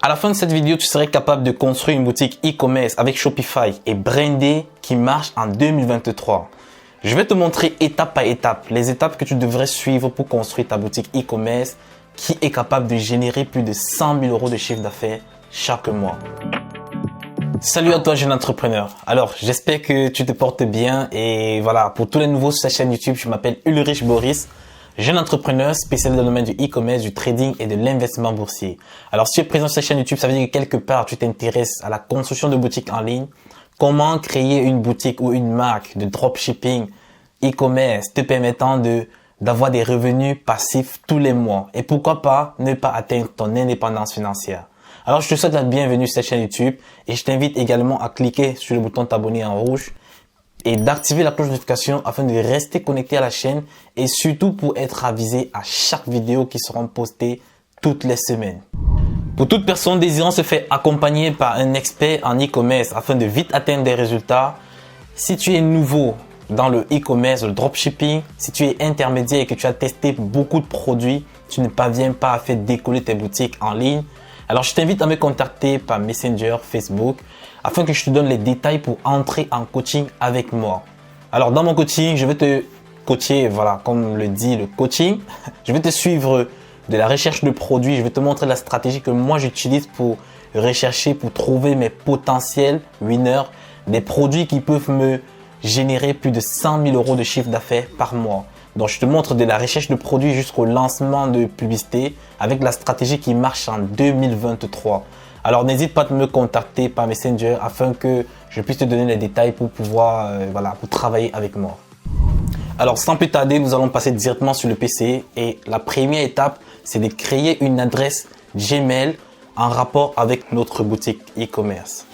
À la fin de cette vidéo, tu serais capable de construire une boutique e-commerce avec Shopify et brandé qui marche en 2023. Je vais te montrer étape par étape les étapes que tu devrais suivre pour construire ta boutique e-commerce qui est capable de générer plus de 100 000 euros de chiffre d'affaires chaque mois. Salut à toi jeune entrepreneur. Alors j'espère que tu te portes bien et voilà, pour tous les nouveaux sur cette chaîne YouTube, je m'appelle Ulrich Boris. Jeune entrepreneur spécialisé dans le domaine du e-commerce, du trading et de l'investissement boursier. Alors, si tu es présent sur cette chaîne YouTube, ça veut dire que quelque part, tu t'intéresses à la construction de boutiques en ligne, comment créer une boutique ou une marque de dropshipping, e-commerce te permettant d'avoir des revenus passifs tous les mois. Et pourquoi pas ne pas atteindre ton indépendance financière. Alors, je te souhaite la bienvenue sur cette chaîne YouTube et je t'invite également à cliquer sur le bouton t'abonner en rouge et d'activer la cloche de notification afin de rester connecté à la chaîne et surtout pour être avisé à chaque vidéo qui sera postée toutes les semaines. Pour toute personne désirant se faire accompagner par un expert en e-commerce afin de vite atteindre des résultats, si tu es nouveau dans le e-commerce, le dropshipping, si tu es intermédiaire et que tu as testé beaucoup de produits, tu ne parviens pas à faire décoller tes boutiques en ligne, alors je t'invite à me contacter par Messenger, Facebook, afin que je te donne les détails pour entrer en coaching avec moi. Alors dans mon coaching, je vais te coacher, voilà, comme le dit le coaching. Je vais te suivre de la recherche de produits. Je vais te montrer la stratégie que moi j'utilise pour rechercher, pour trouver mes potentiels winners, des produits qui peuvent me générer plus de 100 000 euros de chiffre d'affaires par mois. Donc, je te montre de la recherche de produits jusqu'au lancement de publicité avec la stratégie qui marche en 2023. Alors, n'hésite pas à me contacter par Messenger afin que je puisse te donner les détails pour pouvoir pour travailler avec moi. Alors, sans plus tarder, nous allons passer directement sur le PC et la première étape, c'est de créer une adresse Gmail en rapport avec notre boutique e-commerce.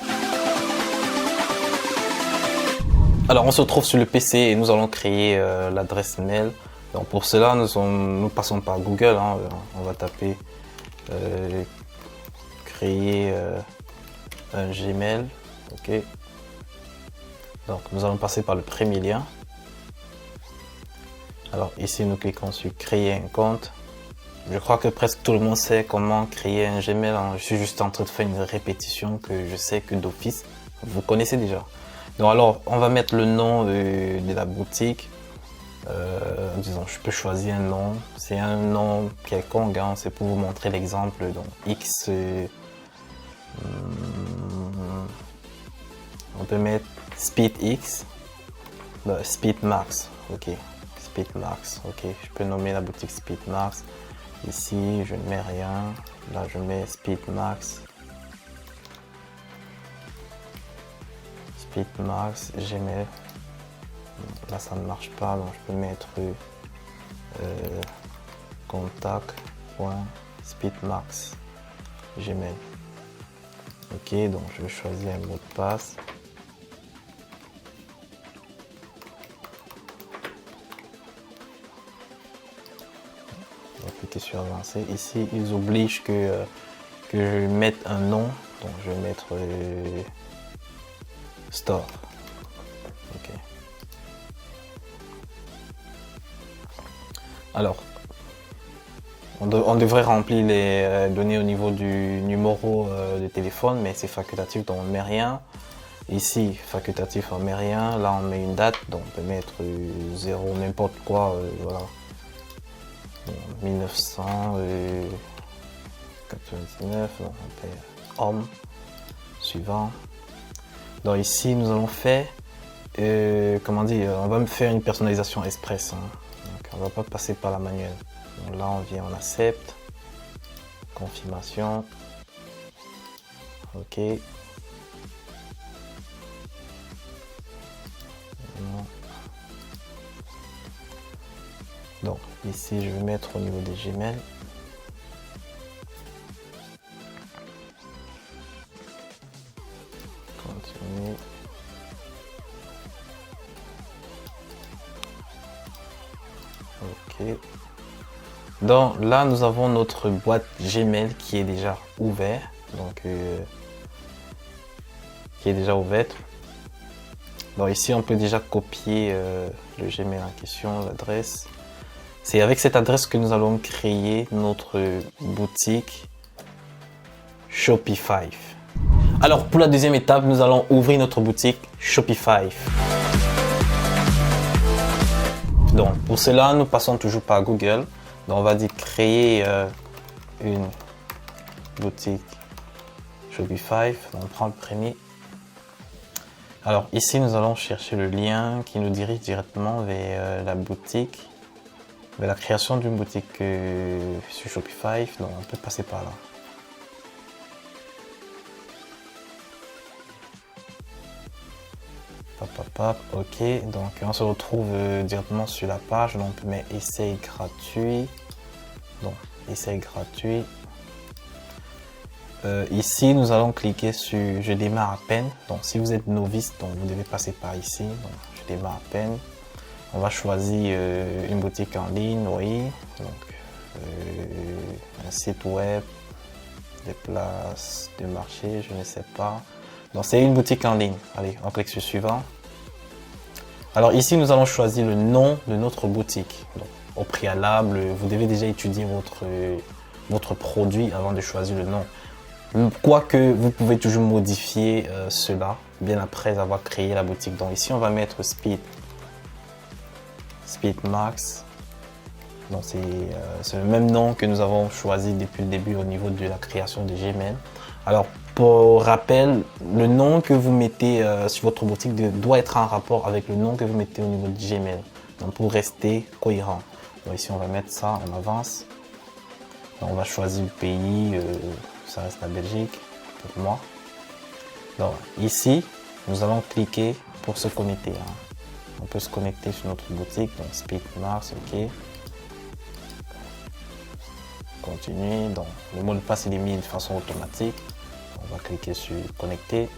Alors, on se retrouve sur le PC et nous allons créer l'adresse mail. Donc, pour cela, nous passons par Google. On va taper créer un Gmail. OK. Donc, nous allons passer par le premier lien. Alors, ici, nous cliquons sur créer un compte. Je crois que presque tout le monde sait comment créer un Gmail. Je suis juste en train de faire une répétition que je sais que d'office, vous connaissez déjà. Donc alors, on va mettre le nom de la boutique. Disons, je peux choisir un nom. C'est un nom quelconque, hein, c'est pour vous montrer l'exemple. Donc X, on peut mettre SpeedX, SpeedMax. Ok, SpeedMax. Ok, je peux nommer la boutique SpeedMax. Ici, je ne mets rien. Là, je mets SpeedMax. SpeedMax, Gmail. Là ça ne marche pas, donc je peux mettre contact.speedmax Gmail. Ok, donc je vais choisir un mot de passe. On va cliquer sur avancer. Ici ils obligent que je mette un nom, donc je vais mettre store. Ok. Alors, on devrait remplir les données au niveau du numéro de téléphone, mais c'est facultatif, donc on ne met rien. Ici, facultatif, on ne met rien. Là, on met une date, donc on peut mettre 0, n'importe quoi, voilà. 1999, donc on fait homme. Suivant. Donc ici, nous allons faire, on va me faire une personnalisation express. Hein. Donc, on ne va pas passer par la manuelle. Donc là, on vient, on accepte. Confirmation. OK. Donc ici, je vais mettre au niveau des Gmail. Continuer. OK. Donc là, nous avons notre boîte Gmail qui est déjà ouverte. Donc, qui est déjà ouverte. Donc ici, on peut déjà copier le Gmail en question, l'adresse. C'est avec cette adresse que nous allons créer notre boutique Shopify. Alors pour la deuxième étape, nous allons ouvrir notre boutique Shopify. Donc pour cela, nous passons toujours par Google. Donc on va dire créer une boutique Shopify. Donc, on prend le premier. Alors ici, nous allons chercher le lien qui nous dirige directement vers la boutique, vers la création d'une boutique sur Shopify. Donc on peut passer par là. Ok, donc on se retrouve directement sur la page. Donc on peut mettre essai gratuit. Donc essai gratuit. Ici nous allons cliquer sur je démarre à peine. Donc si vous êtes novice, donc vous devez passer par ici. Donc je démarre à peine. On va choisir une boutique en ligne, oui. Donc un site web, des places de marché, je ne sais pas. Donc c'est une boutique en ligne. Allez, on clique sur suivant. Alors ici, nous allons choisir le nom de notre boutique. Donc, au préalable, vous devez déjà étudier votre produit avant de choisir le nom. Quoique, vous pouvez toujours modifier cela bien après avoir créé la boutique. Donc ici, on va mettre Speed Max. Donc c'est le même nom que nous avons choisi depuis le début au niveau de la création de Gmail. Alors pour rappel, le nom que vous mettez sur votre boutique doit être en rapport avec le nom que vous mettez au niveau de Gmail. Donc pour rester cohérent. Donc ici on va mettre ça, on avance. Donc on va choisir le pays, ça reste la Belgique pour moi. Donc ici, nous allons cliquer pour se connecter. On peut se connecter sur notre boutique, donc Speed Mars, ok. Continuer, donc le mot de passe il est mis de façon automatique. On va cliquer sur connecter.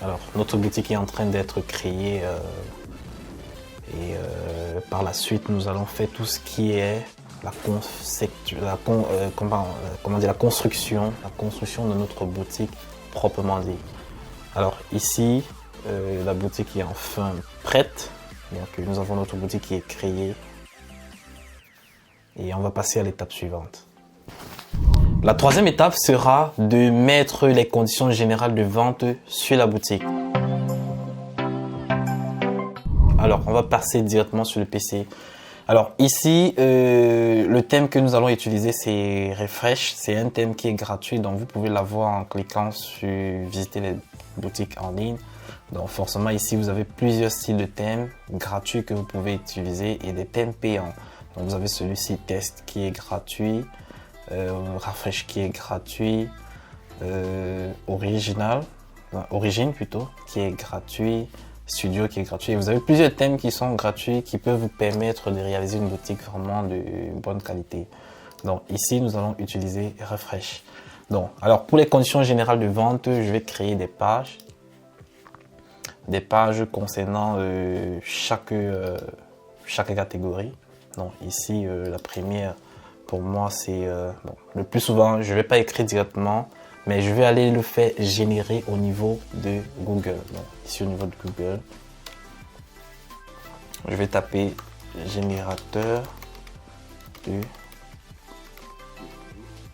Alors notre boutique est en train d'être créée et par la suite nous allons faire tout ce qui est la construction de notre boutique proprement dit. Alors ici, la boutique est enfin prête. Donc nous avons notre boutique qui est créée. Et on va passer à l'étape suivante. La troisième étape sera de mettre les conditions générales de vente sur la boutique. Alors on va passer directement sur le PC. Alors ici, le thème que nous allons utiliser, c'est Refresh. C'est un thème qui est gratuit, donc vous pouvez l'avoir en cliquant sur visiter les boutiques en ligne. Donc forcément ici, vous avez plusieurs styles de thèmes gratuits que vous pouvez utiliser et des thèmes payants. Donc vous avez celui-ci, Test, qui est gratuit, Refresh qui est gratuit, Origine plutôt, qui est gratuit. Studio qui est gratuit. Vous avez plusieurs thèmes qui sont gratuits qui peuvent vous permettre de réaliser une boutique vraiment de bonne qualité. Donc ici, nous allons utiliser Refresh. Donc, alors pour les conditions générales de vente, je vais créer des pages concernant chaque catégorie. Donc ici, la première pour moi, c'est le plus souvent, je ne vais pas écrire directement. Mais je vais aller le faire générer au niveau de Google. Donc, ici au niveau de Google, je vais taper générateur de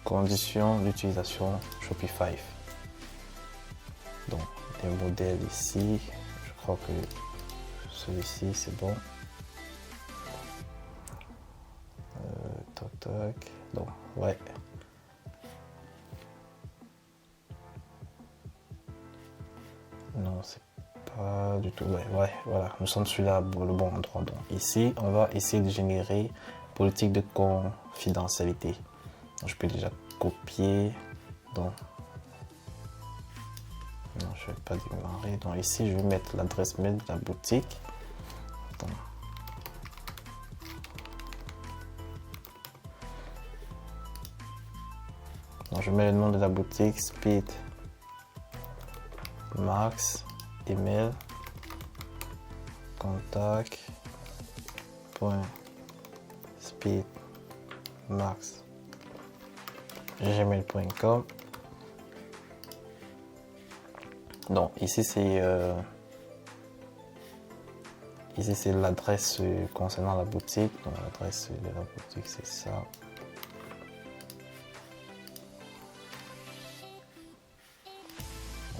conditions d'utilisation Shopify. Donc, des modèles ici. Je crois que celui-ci c'est bon. Donc, ouais. Non, c'est pas du tout. Ouais, voilà. Nous sommes sur le bon endroit. Donc, ici, on va essayer de générer politique de confidentialité. Donc, je peux déjà copier. Donc, non, je ne vais pas démarrer. Donc, ici, je vais mettre l'adresse mail de la boutique. Donc, je mets le nom de la boutique, Speed Max, email, contact, speedmax, gmail.com. Donc ici c'est Ici, c'est l'adresse concernant la boutique. Donc, l'adresse de la boutique, c'est ça.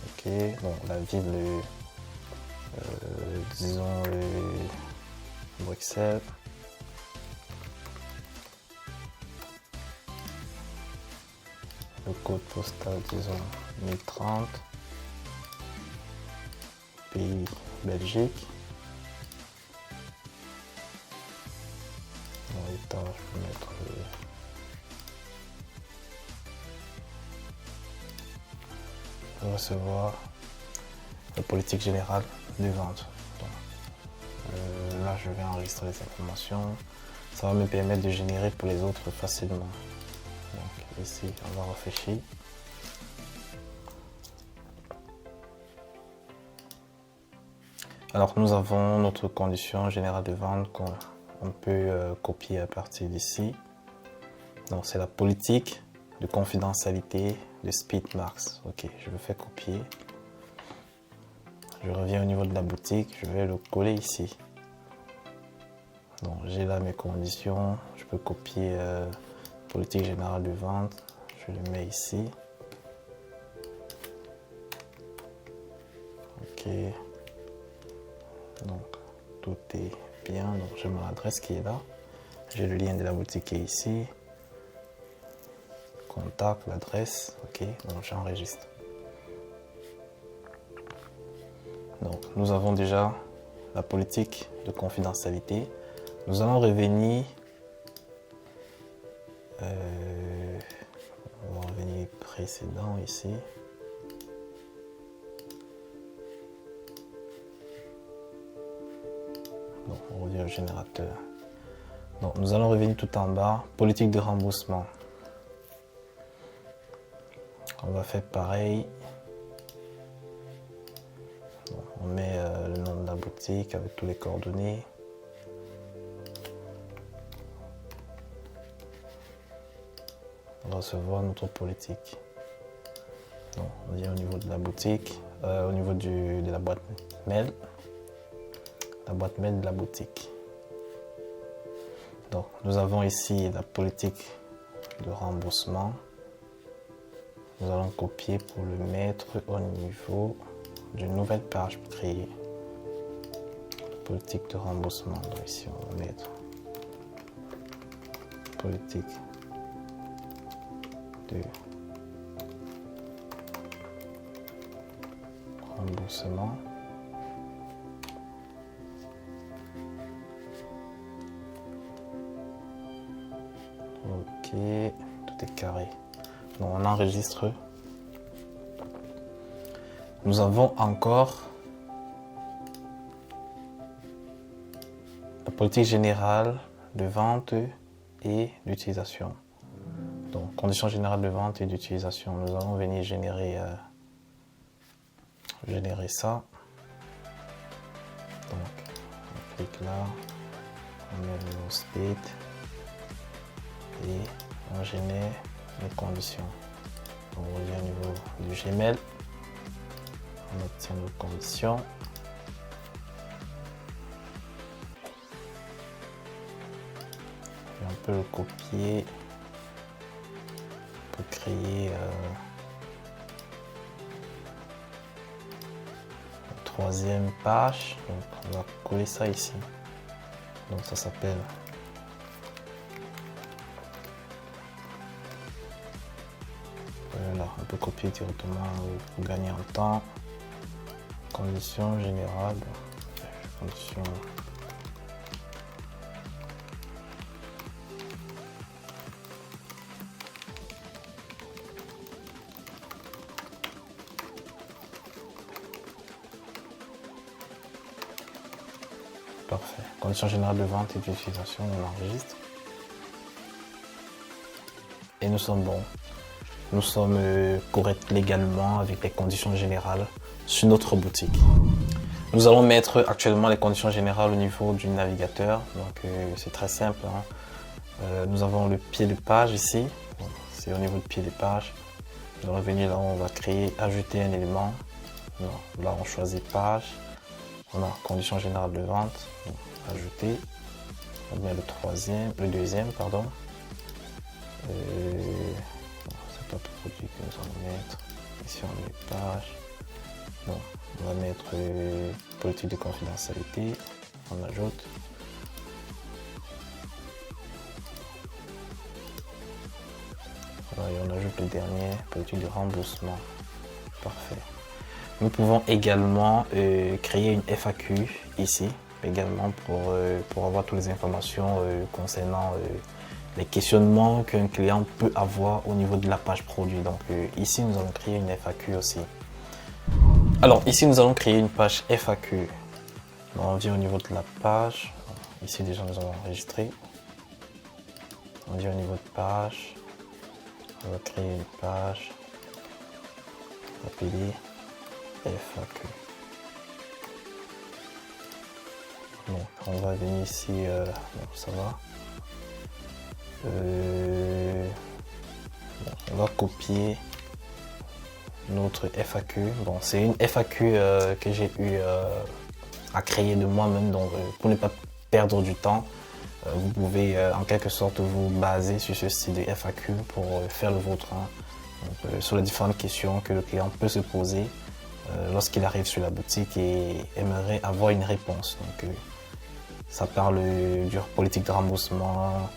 Ok, bon, la ville, disons Bruxelles. Le code postal, disons 1030. Pays Belgique. Dans l'état, je peux mettre recevoir la politique générale des ventes. Donc, là, je vais enregistrer les informations. Ça va me permettre de générer pour les autres facilement. Donc ici, on va réfléchir. Alors nous avons notre condition générale de vente qu'on peut copier à partir d'ici. Donc c'est la politique de confidentialité de Speedmarks. Ok, je le fais copier. Je reviens au niveau de la boutique, je vais le coller ici. Donc j'ai là mes conditions, je peux copier politique générale de vente, je le mets ici. Ok. Donc tout est bien, donc j'ai mon adresse qui est là, j'ai le lien de la boutique qui est ici, contact, l'adresse, ok, donc j'enregistre. Donc nous avons déjà la politique de confidentialité. Nous allons revenir, on va revenir précédent ici. Donc, on revient au générateur. Donc, nous allons revenir tout en bas. Politique de remboursement. On va faire pareil. Donc, on met le nom de la boutique avec tous les coordonnées. On va recevoir notre politique. Donc, on vient au niveau de la boutique, au niveau de la boîte mail. La boîte mail de la boutique. Donc, nous avons ici la politique de remboursement. Nous allons copier pour le mettre au niveau d'une nouvelle page pour créer. Politique de remboursement. Donc, ici, on va mettre politique de remboursement. Ok, tout est carré. Donc on enregistre. Nous avons encore la politique générale de vente et d'utilisation. Donc conditions générales de vente et d'utilisation. Nous allons venir générer ça. Donc on clique là, on met le mot speed. Et on génère les conditions. On revient au niveau du Gmail. On obtient nos conditions. Et on peut le copier pour créer une troisième page. Donc on va coller ça ici. Donc ça s'appelle on peut copier directement pour gagner en temps. Conditions générales. Conditions. Parfait. Conditions générales de vente et d'utilisation, on enregistre. Et nous sommes bons. Nous sommes corrects légalement avec les conditions générales sur notre boutique. Nous allons mettre actuellement les conditions générales au niveau du navigateur. Donc c'est très simple. Hein. Nous avons le pied de page ici. C'est au niveau du pied de page. Nous allons venir là où on va créer, ajouter un élément. Là on choisit page. On a condition générale de vente, donc, ajouter. On met le deuxième, pardon. C'est pas produit que nous allons mettre. Ici on met page. Donc, on va mettre politique de confidentialité. On ajoute. Voilà, et on ajoute le dernier, politique de remboursement. Parfait. Nous pouvons également créer une FAQ ici, également pour avoir toutes les informations concernant les questionnements qu'un client peut avoir au niveau de la page produit. Donc ici, nous allons créer une FAQ aussi. Alors ici, nous allons créer une page FAQ. Donc, on vient au niveau de la page. Ici, déjà, nous allons enregistrer. On vient au niveau de page. On va créer une page. Appeler FAQ. Donc, on va venir ici. Bon, ça va. On va copier notre FAQ. Bon, c'est une FAQ que j'ai eu à créer de moi-même, donc pour ne pas perdre du temps, vous pouvez en quelque sorte vous baser sur ce style de FAQ pour faire le vôtre, hein. Donc, sur les différentes questions que le client peut se poser lorsqu'il arrive sur la boutique et aimerait avoir une réponse. Donc, ça parle du politique de remboursement,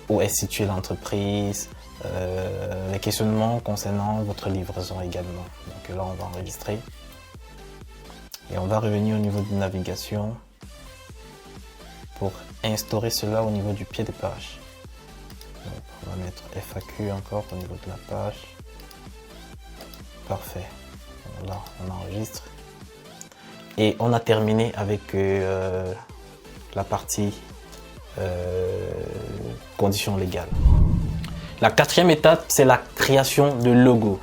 où est située l'entreprise, les questionnements concernant votre livraison également. Donc là, on va enregistrer. Et on va revenir au niveau de navigation pour instaurer cela au niveau du pied de page. Donc, on va mettre FAQ encore au niveau de la page. Parfait. Là, on enregistre. Et on a terminé avec la partie conditions légales. La quatrième étape, c'est la création de logo.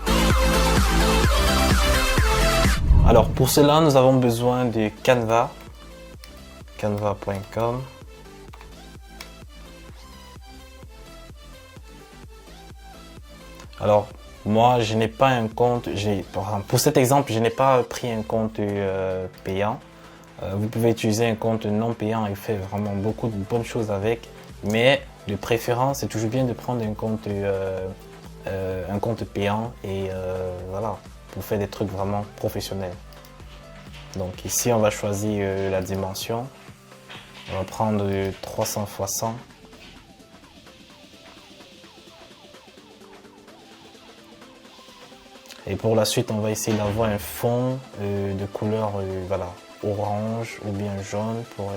Alors pour cela, nous avons besoin de Canva, canva.com. Alors moi, je n'ai pas un compte, pour cet exemple, je n'ai pas pris un compte payant. Vous pouvez utiliser un compte non payant et faire vraiment beaucoup de bonnes choses avec, mais de préférence, c'est toujours bien de prendre un compte payant et voilà, pour faire des trucs vraiment professionnels. Donc ici, on va choisir la dimension. On va prendre 300 x 100. Et pour la suite, on va essayer d'avoir un fond de couleur voilà, orange ou bien jaune pour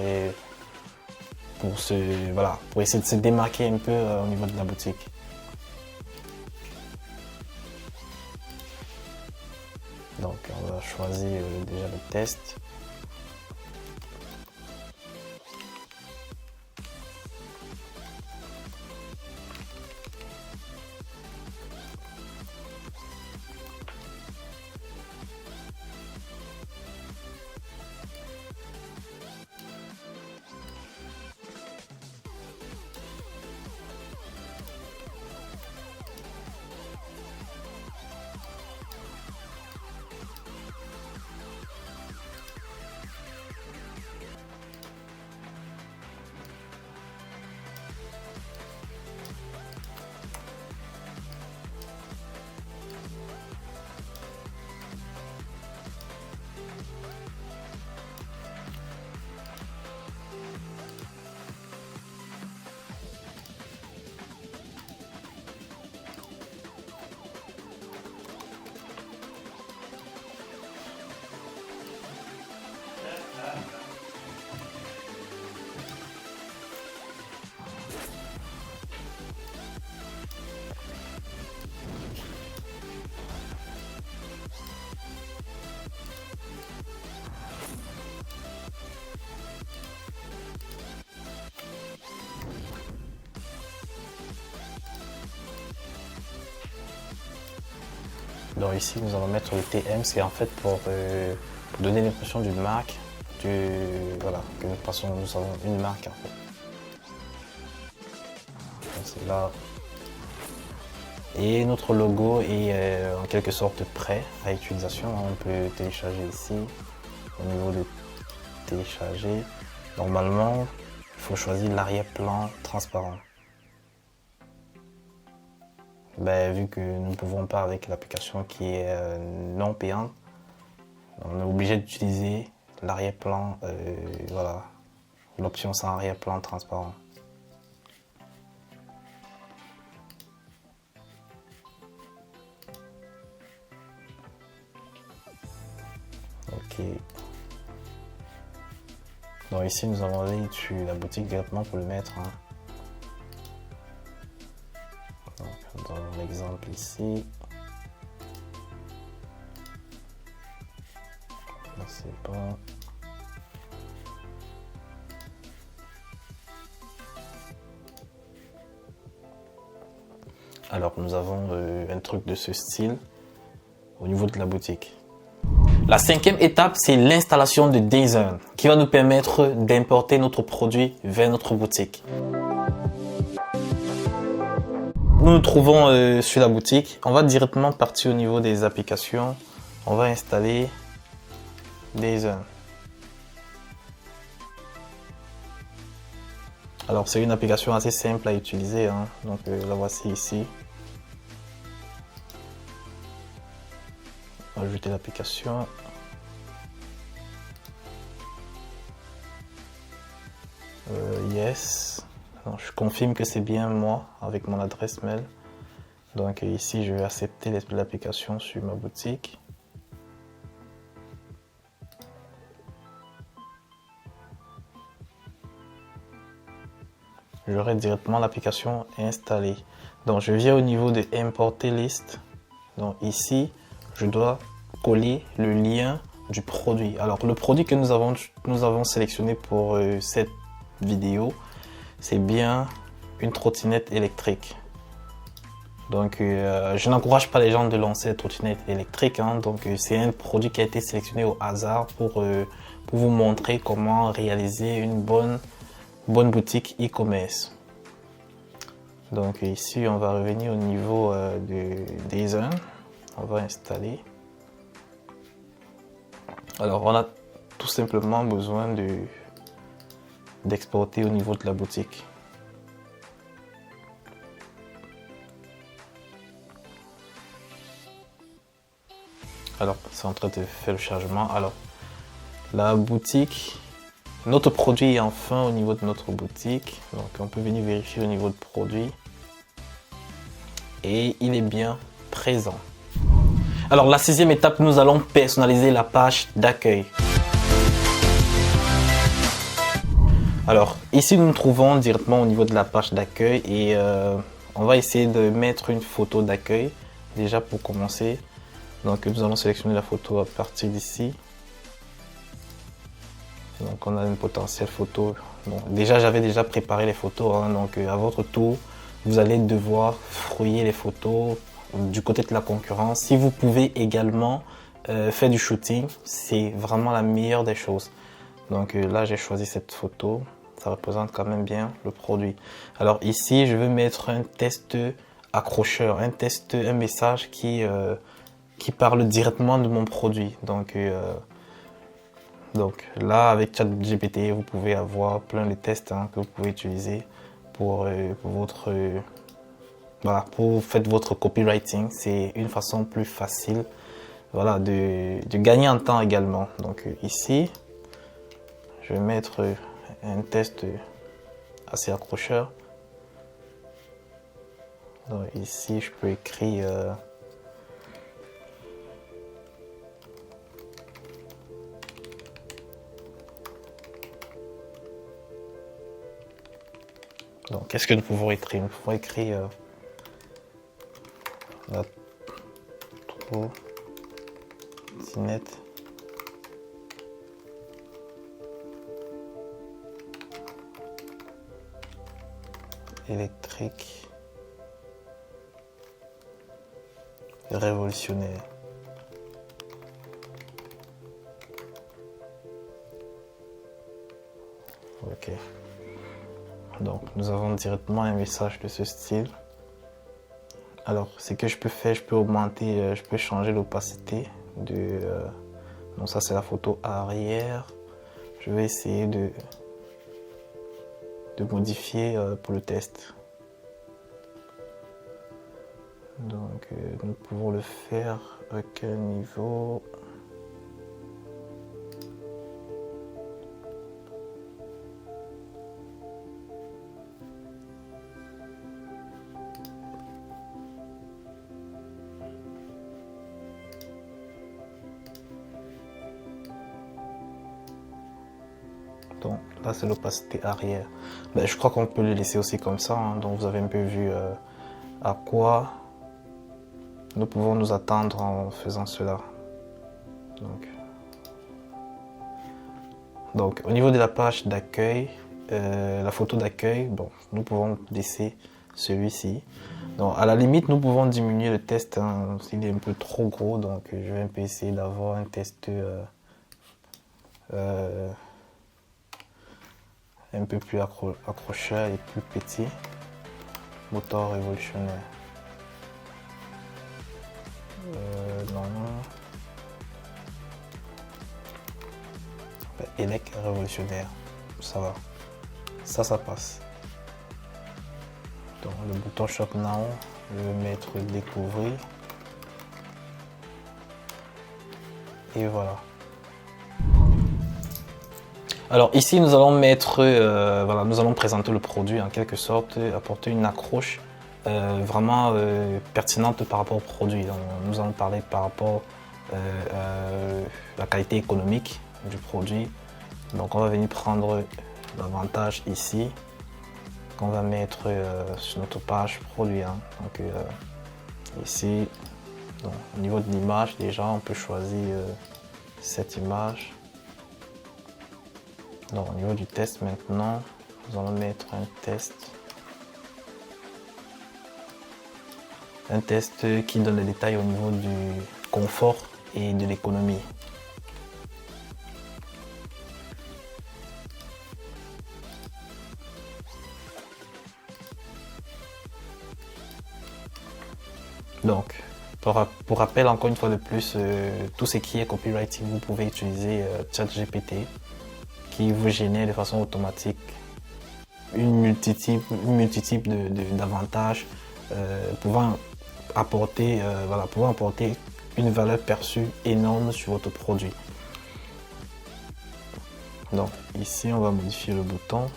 essayer de se démarquer un peu au niveau de la boutique. Donc on va choisir déjà le test. Donc ici, nous allons mettre le TM, c'est en fait pour donner l'impression d'une marque, voilà, que nous avons une marque en fait. C'est là. Et notre logo est en quelque sorte prêt à utilisation. On peut télécharger ici au niveau de télécharger. Normalement, il faut choisir l'arrière-plan transparent. Vu que nous ne pouvons pas avec l'application qui est non payante, on est obligé d'utiliser l'arrière-plan, voilà, l'option sans arrière-plan transparent. Ok. Donc ici nous allons aller sur la boutique directement pour le mettre. Donc, dans l'exemple ici. C'est bon. Alors nous avons un truc de ce style au niveau de la boutique. La cinquième étape, c'est l'installation de Dazn qui va nous permettre d'importer notre produit vers notre boutique. Nous nous trouvons sur la boutique. On va directement partir au niveau des applications. On va installer Dazn. Alors c'est une application assez simple à utiliser, donc la voici ici. Ajouter l'application. Yes. Alors, je confirme que c'est bien moi avec mon adresse mail. Donc ici je vais accepter l'application sur ma boutique. J'aurai directement l'application installée. Donc je viens au niveau de importer liste. Donc ici je dois coller le lien du produit. Alors le produit que nous avons sélectionné pour cette vidéo, c'est bien une trottinette électrique. Donc je n'encourage pas les gens de lancer la trottinette électrique, donc c'est un produit qui a été sélectionné au hasard pour vous montrer comment réaliser une bonne boutique e-commerce. Donc ici on va revenir au niveau de Dazn. On va installer. Alors on a tout simplement besoin d'exporter au niveau de la boutique. Alors c'est en train de faire le chargement. Alors la boutique, notre produit est enfin au niveau de notre boutique. Donc on peut venir vérifier au niveau de produit. Et il est bien présent. Alors la sixième étape, nous allons personnaliser la page d'accueil. Alors ici nous nous trouvons directement au niveau de la page d'accueil et on va essayer de mettre une photo d'accueil déjà pour commencer. Donc nous allons sélectionner la photo à partir d'ici. Donc on a une potentielle photo. Donc, déjà j'avais déjà préparé les photos, donc à votre tour vous allez devoir fouiller les photos du côté de la concurrence. Si vous pouvez également faire du shooting, c'est vraiment la meilleure des choses. Donc là j'ai choisi cette photo, ça représente quand même bien le produit. Alors ici je veux mettre un test accrocheur, un message qui parle directement de mon produit. Donc là avec ChatGPT vous pouvez avoir plein de tests que vous pouvez utiliser pour faire votre copywriting. C'est une façon plus facile, voilà, de gagner en temps également. Donc ici je vais mettre un test assez accrocheur. Donc ici je peux écrire donc qu'est-ce que nous pouvons écrire? Nous pouvons écrire la trottinette électrique révolutionnaire. Ok. Donc nous avons directement un message de ce style. Alors ce que je peux faire, je peux augmenter, je peux changer l'opacité de donc ça c'est la photo arrière. Je vais essayer de modifier pour le test. Donc nous pouvons le faire à quel niveau? Donc là c'est l'opacité arrière. Ben, je crois qu'on peut le laisser aussi comme ça, hein. Donc vous avez un peu vu à quoi nous pouvons nous attendre en faisant cela. Donc au niveau de la page d'accueil, la photo d'accueil, bon, nous pouvons laisser celui-ci. Donc à la limite nous pouvons diminuer le test, hein, s'il est un peu trop gros. Donc je vais un peu essayer d'avoir un test un peu plus accrocheur et plus petit. Moteur révolutionnaire. Non. ELEC révolutionnaire. Ça va. Ça passe. Donc le bouton Shop Now, je vais mettre découvrir. Et voilà. Alors ici nous allons mettre, voilà, nous allons présenter le produit en quelque sorte, apporter une accroche vraiment pertinente par rapport au produit. Donc, nous allons parler par rapport à la qualité économique du produit. Donc on va venir prendre l'avantage ici qu'on va mettre sur notre page produit, hein. Donc ici, donc, au niveau de l'image déjà on peut choisir cette image. Donc au niveau du test maintenant, nous allons mettre un test qui donne les détails au niveau du confort et de l'économie. Donc, pour rappel, encore une fois de plus, tout ce qui est copywriting, vous pouvez utiliser ChatGPT qui vous génère de façon automatique une multitude d'avantages pouvant apporter une valeur perçue énorme sur votre produit. Donc ici, on va modifier le bouton.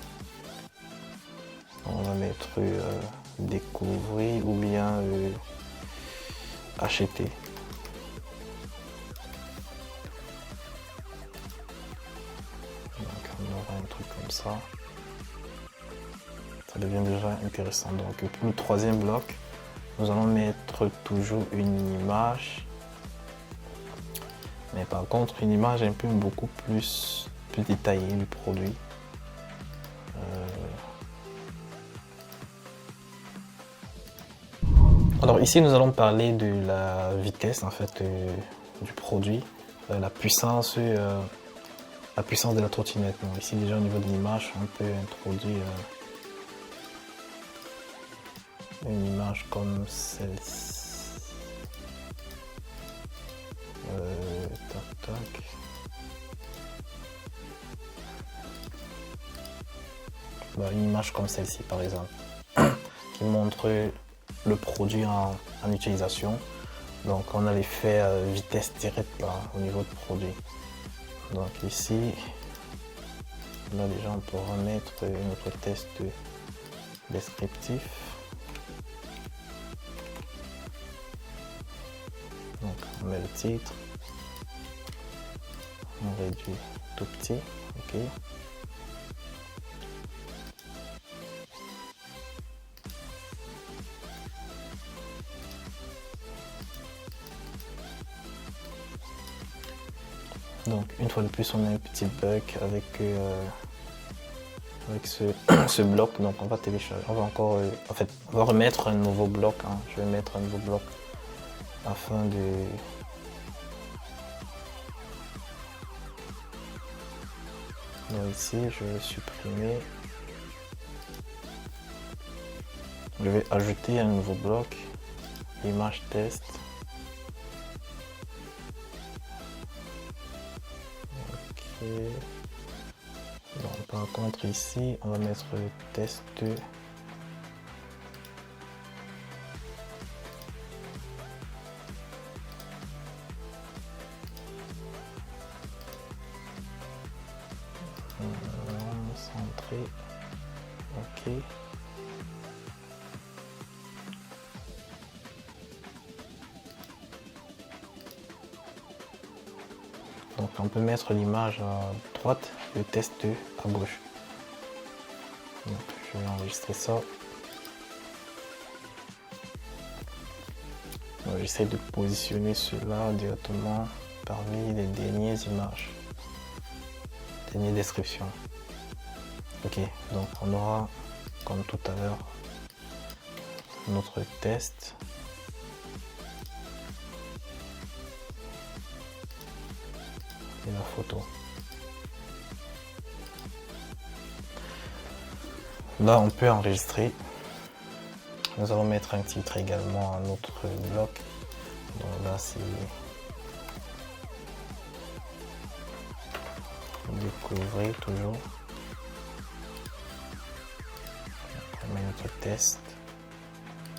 On va mettre découvrir ou bien acheter. Donc on aura un truc comme ça. Ça devient déjà intéressant. Donc pour le troisième bloc, nous allons mettre toujours une image. Mais par contre, une image un peu beaucoup plus détaillée du produit. Alors ici, nous allons parler de la vitesse en fait du produit, la puissance de la trottinette. Donc, ici déjà au niveau de l'image, on peut introduire une image comme celle-ci. Tac, tac. Bah, une image comme celle-ci par exemple, qui montre le produit en utilisation. Donc on a l'effet vitesse directe là au niveau du produit. Donc ici, là déjà on peut remettre notre test descriptif. Donc on met le titre, on réduit tout petit, ok. Donc une fois de plus on a un petit bug avec ce bloc. Donc on va télécharger, on va encore en fait on va remettre un nouveau bloc, hein. Je vais mettre un nouveau bloc afin de donc ici je vais supprimer, je vais ajouter un nouveau bloc, image test. Par contre ici, on va mettre test 2. Centré. Ok. Donc on peut mettre l'image à droite, le test 2 à gauche. Donc je vais enregistrer ça. J'essaie de positionner cela directement parmi les dernières images, dernière description. Ok, donc on aura comme tout à l'heure notre test. Et la photo. Là, on peut enregistrer. Nous allons mettre un titre également à notre bloc. Donc là, c'est découvrir toujours. On met notre test,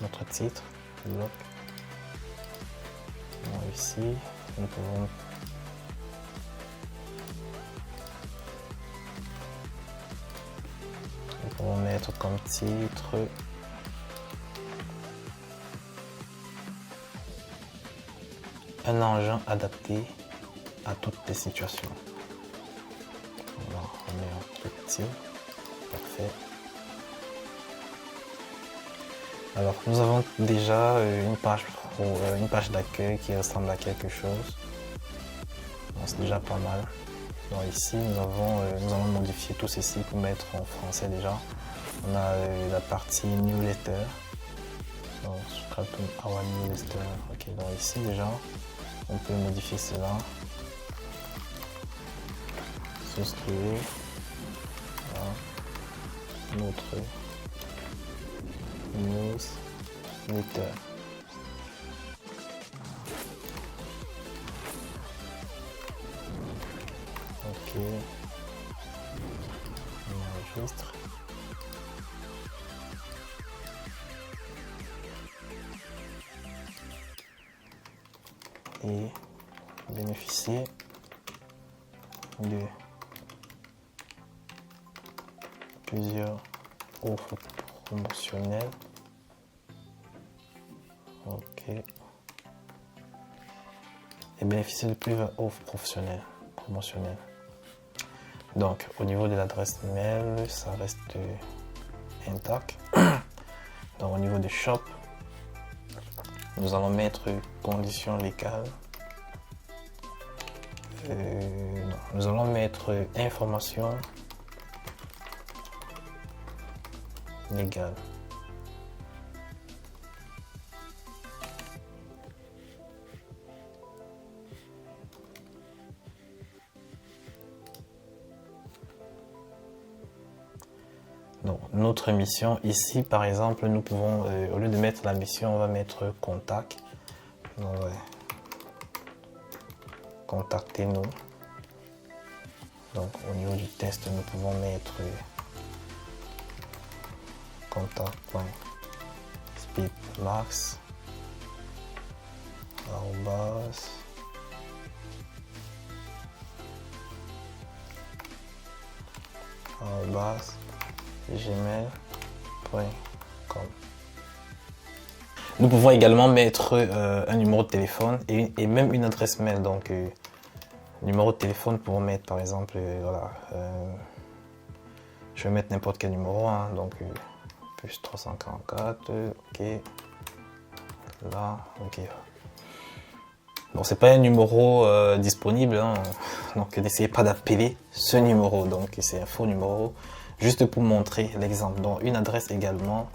notre titre, bloc. Bon, ici, nous pouvons mettre comme titre un engin adapté à toutes les situations. Voilà, on met un petit, parfait. Alors nous avons déjà une page d'accueil qui ressemble à quelque chose. C'est déjà pas mal. Donc ici nous allons modifier tout ceci pour mettre en français déjà. On a la partie newsletter. Donc subscribe to our newsletter. Ok, donc ici déjà on peut modifier cela. Souscrivez à notre newsletter. Ok, on enregistre. Et bénéficier de plusieurs offres promotionnelles. Ok. Et bénéficier de plusieurs offres promotionnelles. Donc au niveau de l'adresse mail, ça reste intact. Donc au niveau des shop, nous allons mettre conditions légales. Nous allons mettre information légale. Donc, notre mission ici, par exemple, nous pouvons, au lieu de mettre la mission, on va mettre contact. Donc, ouais. Contactez-nous. Donc, au niveau du test, nous pouvons mettre contact.speedmax @gmail.com. Nous pouvons également mettre un numéro de téléphone et même une adresse mail. Donc, numéro de téléphone pour mettre par exemple, voilà, je vais mettre n'importe quel numéro, hein, donc plus 344, ok, là, ok. Bon, c'est pas un numéro disponible, hein, donc n'essayez pas d'appeler ce numéro, donc c'est un faux numéro, juste pour montrer l'exemple. Donc une adresse également,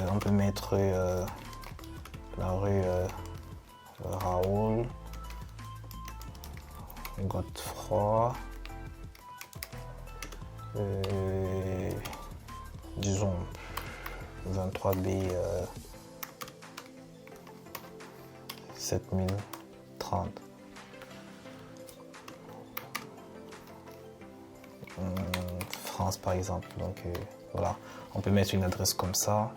on peut mettre la rue Raoul Godefroy, disons 23B 7030. France par exemple. Donc voilà, on peut mettre une adresse comme ça.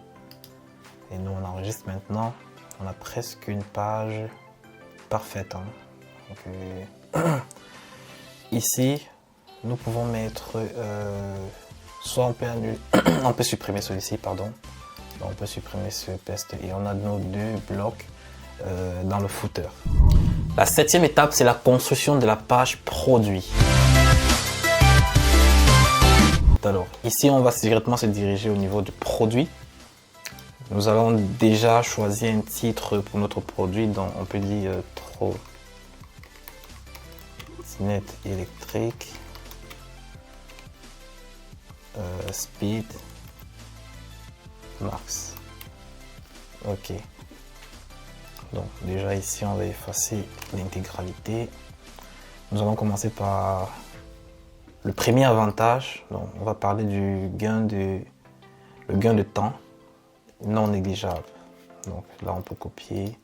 Et nous on enregistre maintenant. On a presque une page parfaite. Hein. Donc, ici, nous pouvons mettre, soit on peut annuler, on peut supprimer celui-ci, pardon. On peut supprimer ce test et on a nos deux blocs dans le footer. La 7e étape, c'est la construction de la page produit. Alors, ici, on va directement se diriger au niveau du produit. Nous allons déjà choisir un titre pour notre produit, donc on peut dire trottinette électrique, speed max. Ok. Donc déjà ici, on va effacer l'intégralité. Nous allons commencer par le premier avantage. Donc, on va parler du gain de temps non négligeable. Donc là, on peut copier.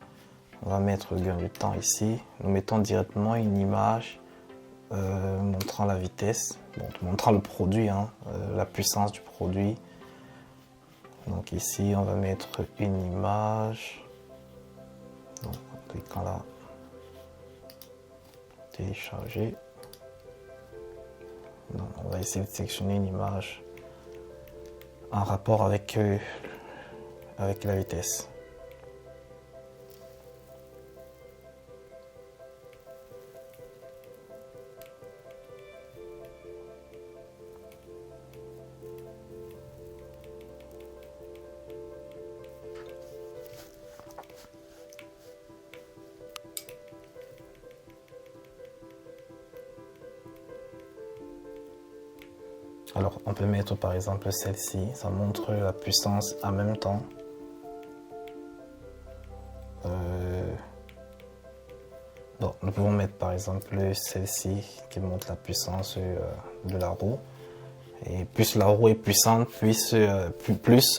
On va mettre le gain de temps ici. Nous mettons directement une image montrant la vitesse, montrant le produit, hein, la puissance du produit. Donc ici, on va mettre une image. Donc, en cliquant là, télécharger. Donc, on va essayer de sélectionner une image en rapport avec la vitesse. Alors, on peut mettre par exemple celle-ci, ça montre la puissance en même temps. Bon, nous pouvons mettre par exemple celle-ci qui montre la puissance de la roue. Et plus la roue est puissante, plus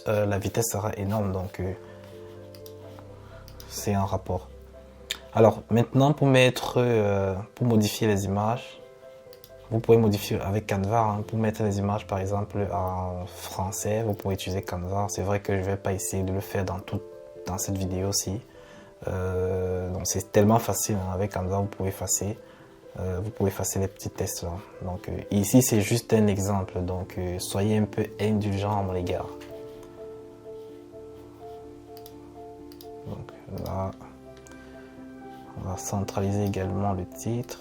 la vitesse sera énorme. Donc, c'est un rapport. Alors, maintenant, pour modifier les images, vous pouvez modifier avec Canva, hein, pour mettre les images par exemple en français, vous pouvez utiliser Canva. C'est vrai que je ne vais pas essayer de le faire dans cette vidéo-ci. Donc c'est tellement facile, hein, avec Canva, vous pouvez effacer les petits tests là. Donc ici c'est juste un exemple, donc soyez un peu indulgents à mon égard. Donc là, on va centraliser également le titre.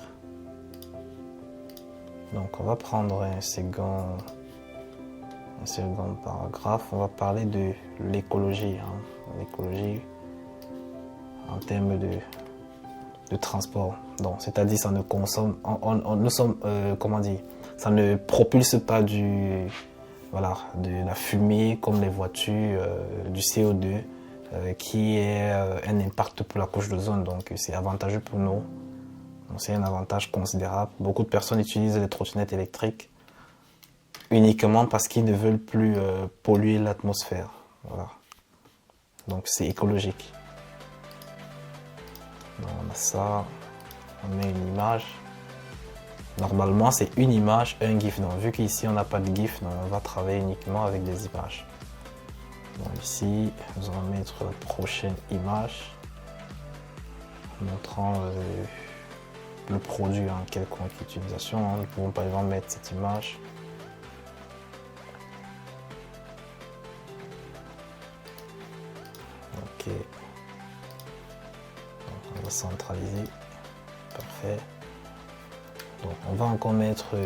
Donc on va prendre un second paragraphe. On va parler de l'écologie, hein, l'écologie en termes de transport. Donc c'est-à-dire ça ne consomme, ça ne propulse pas de la fumée comme les voitures, du CO2 qui est un impact pour la couche d'ozone. Donc c'est avantageux pour nous. C'est un avantage considérable. Beaucoup de personnes utilisent les trottinettes électriques uniquement parce qu'ils ne veulent plus polluer l'atmosphère. Voilà. Donc c'est écologique. Donc on a ça, on met une image. Normalement c'est une image, un GIF. Donc vu qu'ici on n'a pas de GIF, donc on va travailler uniquement avec des images. Donc ici, nous allons mettre la prochaine image montrant le produit en quelconque utilisation. Hein. Nous pouvons par exemple mettre cette image. Ok. Donc, on va centraliser. Parfait. Donc on va encore mettre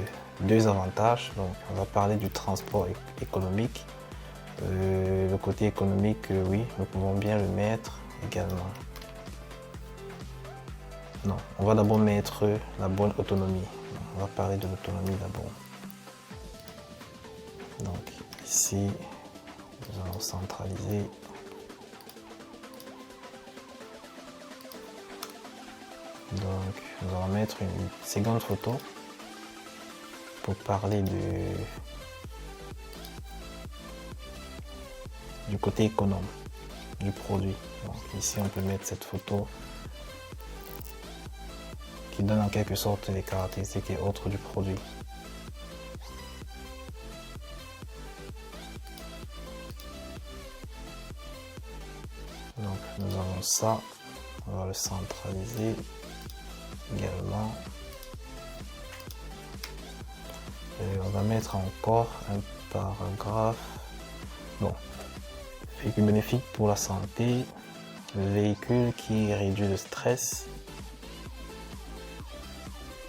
deux avantages. Donc on va parler du transport économique. Le côté économique, oui, nous pouvons bien le mettre également. Non, on va d'abord mettre la bonne autonomie. On va parler de l'autonomie d'abord. Donc ici, nous allons centraliser. Donc nous allons mettre une seconde photo pour parler du côté économe du produit. Donc ici on peut mettre cette photo qui donne en quelque sorte les caractéristiques et autres du produit. Donc nous avons ça, on va le centraliser également. Et on va mettre encore un paragraphe. Bon, véhicule bénéfique pour la santé, le véhicule qui réduit le stress.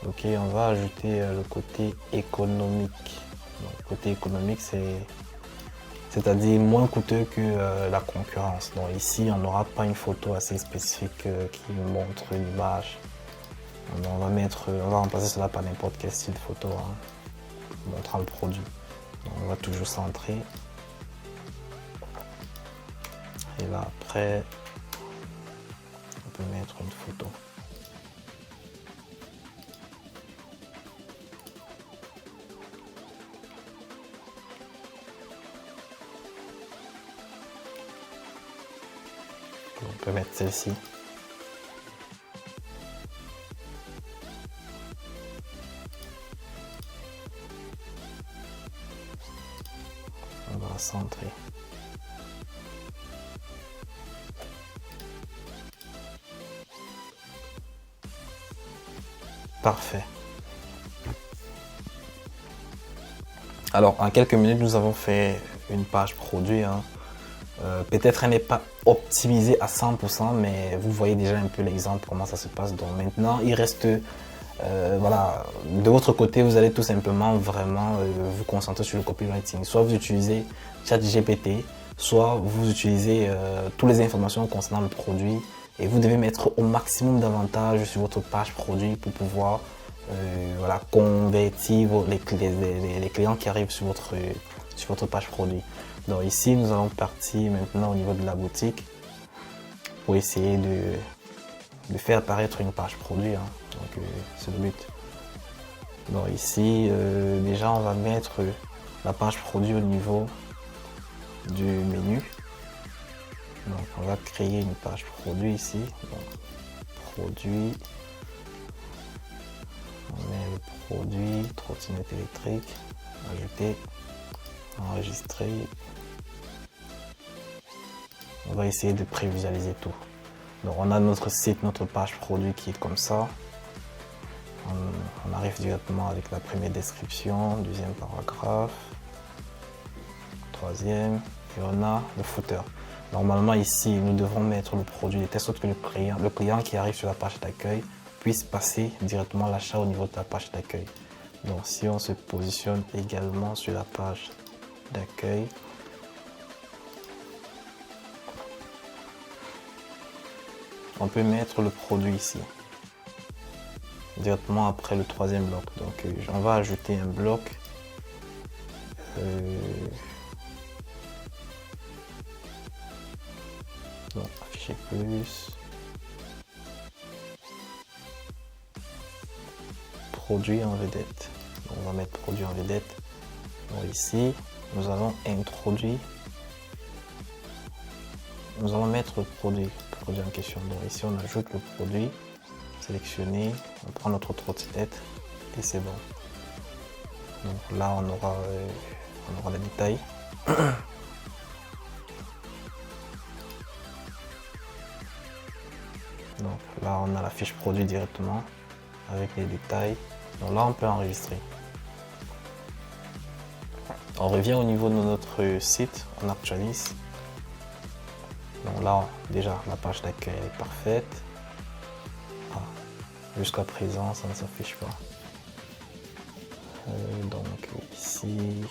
Ok, on va ajouter le côté économique. Donc, le côté économique, c'est-à-dire moins coûteux que la concurrence. Donc ici, on n'aura pas une photo assez spécifique qui montre l'image. On va remplacer cela par n'importe quel style de photo, hein, montrant le produit. Donc, on va toujours centrer. Et là, après, on peut mettre une photo. On peut mettre celle-ci. On va centrer. Parfait. Alors, en quelques minutes, nous avons fait une page produit, hein. Peut-être elle n'est pas optimisée à 100%, mais vous voyez déjà un peu l'exemple, comment ça se passe. Donc maintenant, il reste, voilà, de votre côté, vous allez tout simplement vraiment vous concentrer sur le copywriting. Soit vous utilisez ChatGPT, soit vous utilisez toutes les informations concernant le produit et vous devez mettre au maximum d'avantages sur votre page produit pour pouvoir voilà, convertir les clients qui arrivent sur votre page produit. Donc ici, nous allons partir maintenant au niveau de la boutique pour essayer de faire apparaître une page produit, hein. Donc c'est le but. Donc ici, déjà, on va mettre la page produit au niveau du menu. Donc on va créer une page produit ici. Donc, produit. On met le produit, trottinette électrique, ajouter, enregistrer. On va essayer de prévisualiser tout. Donc on a notre site, notre page produit qui est comme ça. On arrive directement avec la première description, deuxième paragraphe, troisième, et on a le footer. Normalement ici, nous devons mettre le produit de telle sorte que le client qui arrive sur la page d'accueil puisse passer directement l'achat au niveau de la page d'accueil. Donc si on se positionne également sur la page d'accueil, on peut mettre le produit ici, directement après le troisième bloc. Donc on va ajouter un bloc donc, afficher plus, produit en vedette. Donc, on va mettre produit en vedette. Donc ici, nous allons introduire, nous allons mettre le produit en question. Donc ici, on ajoute le produit, sélectionner, on prend notre trottinette et c'est bon. Donc là, on aura les détails. Donc là, on a la fiche produit directement avec les détails. Donc là, on peut enregistrer. On revient au niveau de notre site, on actualise. Donc là, déjà, la page d'accueil est parfaite. Ah, jusqu'à présent, ça ne s'affiche pas. Donc ici,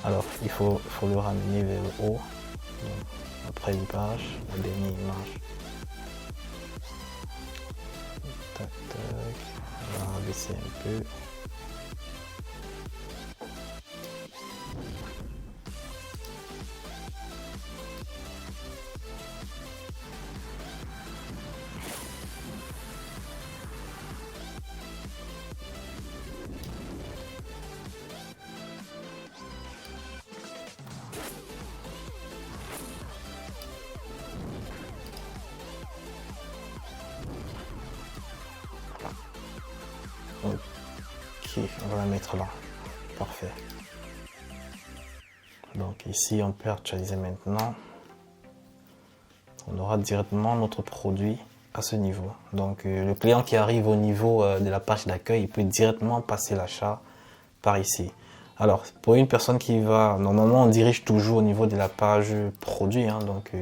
alors il faut le ramener vers le haut. Donc, après une page, la dernière image. Tac, tac. On va rabaisser un peu. on va la mettre là. Parfait. Donc ici, on peut actualiser maintenant. On aura directement notre produit à ce niveau. Donc le client qui arrive au niveau de la page d'accueil, il peut directement passer l'achat par ici. Alors pour une personne qui va, normalement on dirige toujours au niveau de la page produit, hein, donc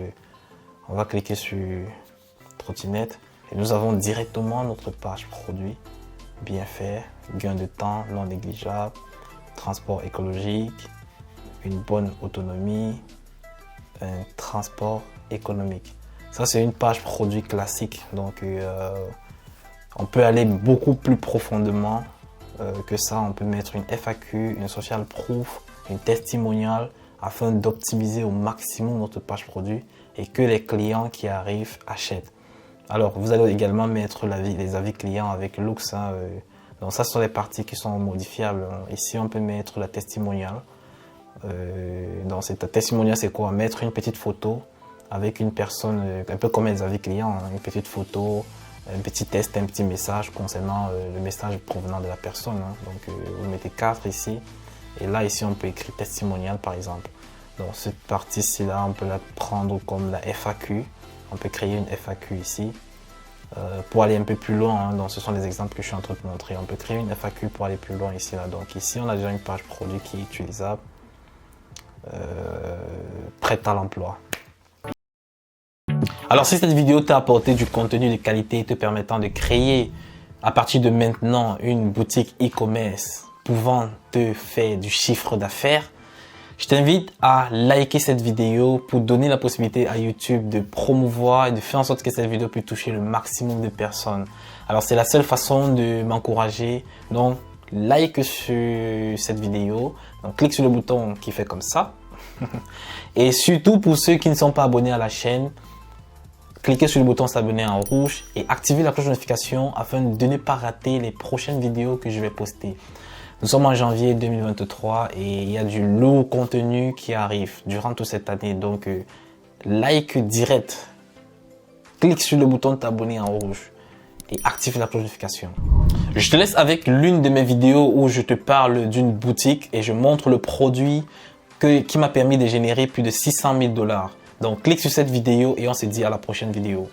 on va cliquer sur trottinette et nous avons directement notre page produit. Bien fait, gain de temps non négligeable, transport écologique, une bonne autonomie, un transport économique. Ça, c'est une page produit classique. Donc, on peut aller beaucoup plus profondément que ça. On peut mettre une FAQ, une social proof, une testimonial afin d'optimiser au maximum notre page produit et que les clients qui arrivent achètent. Alors, vous allez également mettre les avis clients avec Loox. Hein, donc, ça, ce sont les parties qui sont modifiables. Ici, on peut mettre la testimonial. Donc, cette testimonial, c'est quoi? Mettre une petite photo avec une personne, un peu comme les avis clients, hein, une petite photo, un petit test, un petit message concernant le message provenant de la personne. Hein. Donc, vous mettez 4 ici. Et là, ici, on peut écrire testimonial, par exemple. Donc, cette partie-ci, là, on peut la prendre comme la FAQ. On peut créer une FAQ ici. Pour aller un peu plus loin, hein, donc ce sont les exemples que je suis en train de montrer. On peut créer une FAQ pour aller plus loin ici. Là. Donc, ici, on a déjà une page produit qui est utilisable, prête à l'emploi. Alors, si cette vidéo t'a apporté du contenu de qualité te permettant de créer à partir de maintenant une boutique e-commerce pouvant te faire du chiffre d'affaires, je t'invite à liker cette vidéo pour donner la possibilité à YouTube de promouvoir et de faire en sorte que cette vidéo puisse toucher le maximum de personnes. Alors, c'est la seule façon de m'encourager. Donc, like sur cette vidéo. Donc, clique sur le bouton qui fait comme ça. Et surtout, pour ceux qui ne sont pas abonnés à la chaîne, cliquez sur le bouton s'abonner en rouge et activez la cloche de notification afin de ne pas rater les prochaines vidéos que je vais poster. Nous sommes en janvier 2023 et il y a du lourd contenu qui arrive durant toute cette année. Donc, like direct, clique sur le bouton t'abonner en rouge et active la cloche de notification. Je te laisse avec l'une de mes vidéos où je te parle d'une boutique et je montre le produit qui m'a permis de générer plus de 600 000 $. Donc, clique sur cette vidéo et on se dit à la prochaine vidéo.